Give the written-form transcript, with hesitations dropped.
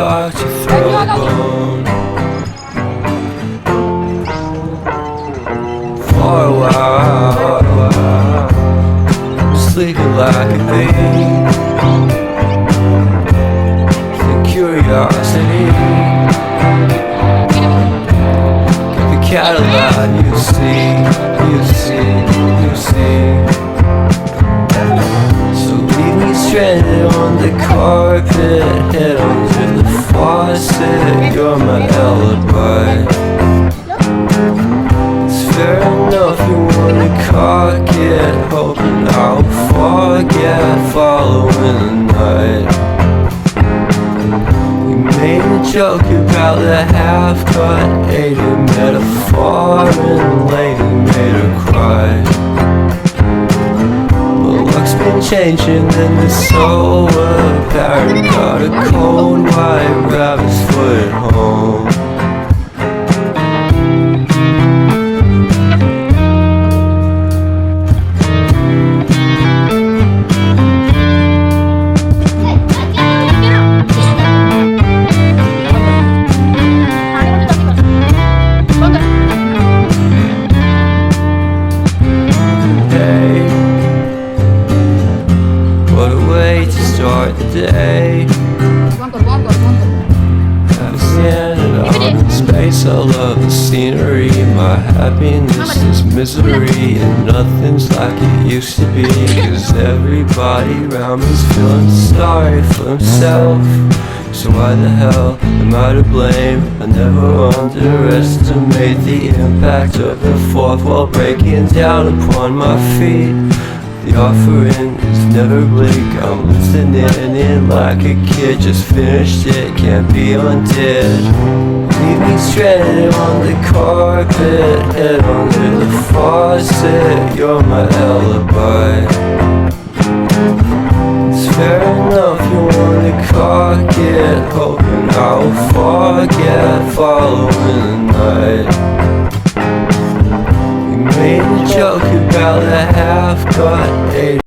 like to throw a bone for a while, sleeping like a bee. The curiosity, get the Cadillac, you see. So leave me stranded on the carpet, head onto the faucet. You're my alibi. It's fair enough you wanna cock it, hoping I'll forget following the night. You made a joke about the half-cut, ate a metaphor and later made her cry. But luck's been changing and it's so apparent. Got a cold white rabbit's foot at home. What a way to start the day. I've standing up in space. I love the scenery. My happiness is misery, and nothing's like it used to be. Cause everybody around me's feeling sorry for himself. So why the hell am I to blame? I never underestimate the impact of the fourth wall breaking down upon my feet. The offering is never bleak. I'm listening in like a kid, just finished it, can't be undid. Leave me stranded on the carpet, head under the faucet. You're my alibi. It's fair enough you wanna cock it, hoping I'll forget following the night. You made a joke about the half-cut, ate